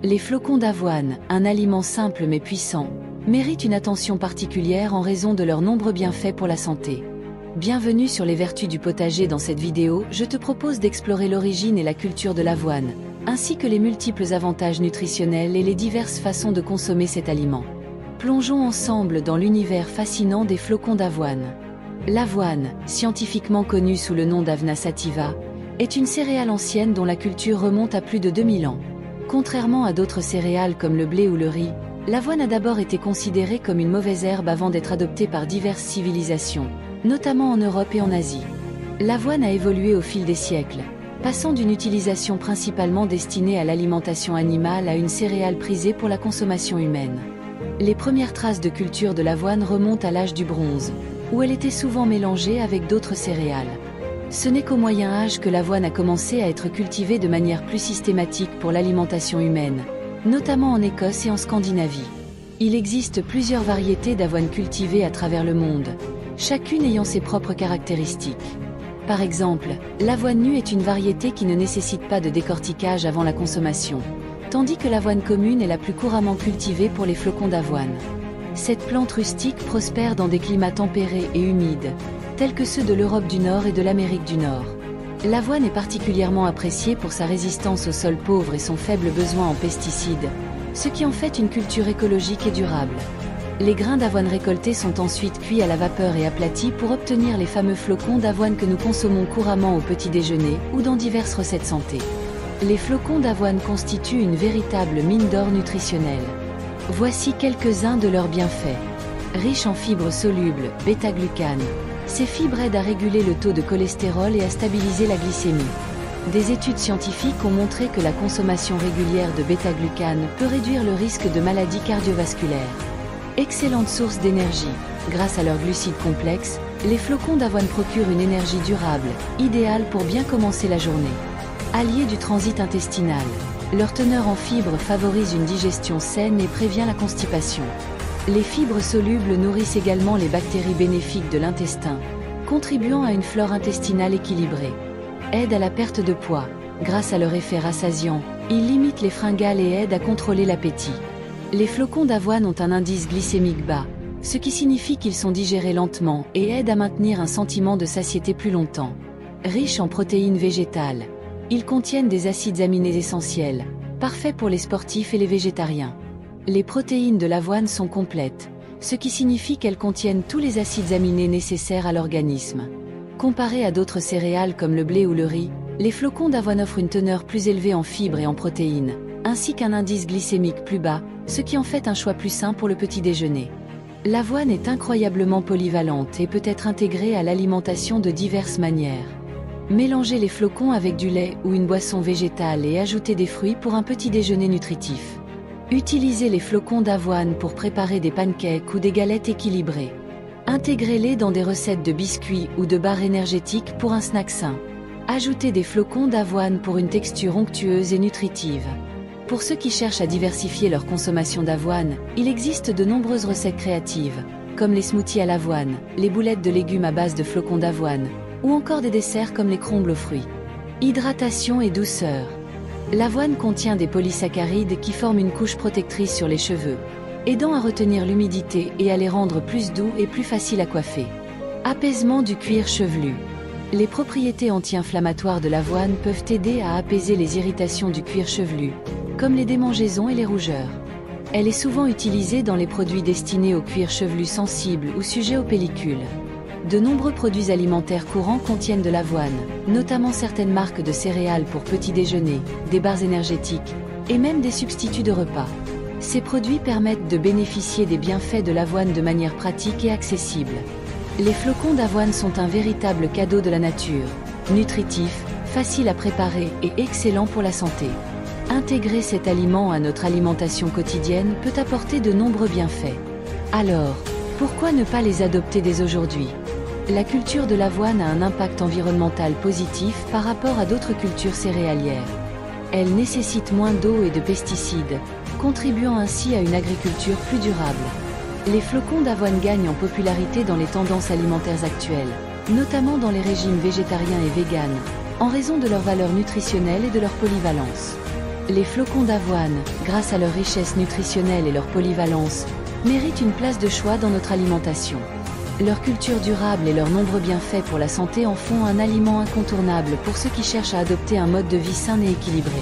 Les flocons d'avoine, un aliment simple mais puissant, méritent une attention particulière en raison de leurs nombreux bienfaits pour la santé. Bienvenue sur les vertus du potager. Dans cette vidéo, je te propose d'explorer l'origine et la culture de l'avoine, ainsi que les multiples avantages nutritionnels et les diverses façons de consommer cet aliment. Plongeons ensemble dans l'univers fascinant des flocons d'avoine. L'avoine, scientifiquement connue sous le nom d'Avena sativa, est une céréale ancienne dont la culture remonte à plus de 2000 ans. Contrairement à d'autres céréales comme le blé ou le riz, l'avoine a d'abord été considérée comme une mauvaise herbe avant d'être adoptée par diverses civilisations, notamment en Europe et en Asie. L'avoine a évolué au fil des siècles, passant d'une utilisation principalement destinée à l'alimentation animale à une céréale prisée pour la consommation humaine. Les premières traces de culture de l'avoine remontent à l'âge du bronze, où elle était souvent mélangée avec d'autres céréales. Ce n'est qu'au Moyen Âge que l'avoine a commencé à être cultivée de manière plus systématique pour l'alimentation humaine, notamment en Écosse et en Scandinavie. Il existe plusieurs variétés d'avoine cultivées à travers le monde, chacune ayant ses propres caractéristiques. Par exemple, l'avoine nue est une variété qui ne nécessite pas de décortiquage avant la consommation, tandis que l'avoine commune est la plus couramment cultivée pour les flocons d'avoine. Cette plante rustique prospère dans des climats tempérés et humides, tels que ceux de l'Europe du Nord et de l'Amérique du Nord. L'avoine est particulièrement appréciée pour sa résistance aux sols pauvres et son faible besoin en pesticides, ce qui en fait une culture écologique et durable. Les grains d'avoine récoltés sont ensuite cuits à la vapeur et aplatis pour obtenir les fameux flocons d'avoine que nous consommons couramment au petit déjeuner ou dans diverses recettes santé. Les flocons d'avoine constituent une véritable mine d'or nutritionnelle. Voici quelques-uns de leurs bienfaits. Riches en fibres solubles, bêta-glucane. Ces fibres aident à réguler le taux de cholestérol et à stabiliser la glycémie. Des études scientifiques ont montré que la consommation régulière de bêta-glucane peut réduire le risque de maladies cardiovasculaires. Excellente source d'énergie. Grâce à leurs glucides complexes, les flocons d'avoine procurent une énergie durable, idéale pour bien commencer la journée. Alliés du transit intestinal. Leur teneur en fibres favorise une digestion saine et prévient la constipation. Les fibres solubles nourrissent également les bactéries bénéfiques de l'intestin, contribuant à une flore intestinale équilibrée. Aident à la perte de poids. Grâce à leur effet rassasiant, ils limitent les fringales et aident à contrôler l'appétit. Les flocons d'avoine ont un indice glycémique bas, ce qui signifie qu'ils sont digérés lentement et aident à maintenir un sentiment de satiété plus longtemps. Riches en protéines végétales. Ils contiennent des acides aminés essentiels, parfaits pour les sportifs et les végétariens. Les protéines de l'avoine sont complètes, ce qui signifie qu'elles contiennent tous les acides aminés nécessaires à l'organisme. Comparés à d'autres céréales comme le blé ou le riz, les flocons d'avoine offrent une teneur plus élevée en fibres et en protéines, ainsi qu'un indice glycémique plus bas, ce qui en fait un choix plus sain pour le petit déjeuner. L'avoine est incroyablement polyvalente et peut être intégrée à l'alimentation de diverses manières. Mélangez les flocons avec du lait ou une boisson végétale et ajoutez des fruits pour un petit déjeuner nutritif. Utilisez les flocons d'avoine pour préparer des pancakes ou des galettes équilibrées. Intégrez-les dans des recettes de biscuits ou de barres énergétiques pour un snack sain. Ajoutez des flocons d'avoine pour une texture onctueuse et nutritive. Pour ceux qui cherchent à diversifier leur consommation d'avoine, il existe de nombreuses recettes créatives, comme les smoothies à l'avoine, les boulettes de légumes à base de flocons d'avoine, ou encore des desserts comme les crumbles aux fruits. Hydratation et douceur. L'avoine contient des polysaccharides qui forment une couche protectrice sur les cheveux, aidant à retenir l'humidité et à les rendre plus doux et plus faciles à coiffer. Apaisement du cuir chevelu. Les propriétés anti-inflammatoires de l'avoine peuvent aider à apaiser les irritations du cuir chevelu, comme les démangeaisons et les rougeurs. Elle est souvent utilisée dans les produits destinés au cuir chevelu sensible ou sujet aux pellicules. De nombreux produits alimentaires courants contiennent de l'avoine, notamment certaines marques de céréales pour petit déjeuner, des barres énergétiques, et même des substituts de repas. Ces produits permettent de bénéficier des bienfaits de l'avoine de manière pratique et accessible. Les flocons d'avoine sont un véritable cadeau de la nature, nutritif, facile à préparer et excellent pour la santé. Intégrer cet aliment à notre alimentation quotidienne peut apporter de nombreux bienfaits. Alors, pourquoi ne pas les adopter dès aujourd'hui ? La culture de l'avoine a un impact environnemental positif par rapport à d'autres cultures céréalières. Elle nécessite moins d'eau et de pesticides, contribuant ainsi à une agriculture plus durable. Les flocons d'avoine gagnent en popularité dans les tendances alimentaires actuelles, notamment dans les régimes végétariens et véganes, en raison de leur valeur nutritionnelle et de leur polyvalence. Les flocons d'avoine, grâce à leur richesse nutritionnelle et leur polyvalence, méritent une place de choix dans notre alimentation. Leur culture durable et leurs nombreux bienfaits pour la santé en font un aliment incontournable pour ceux qui cherchent à adopter un mode de vie sain et équilibré.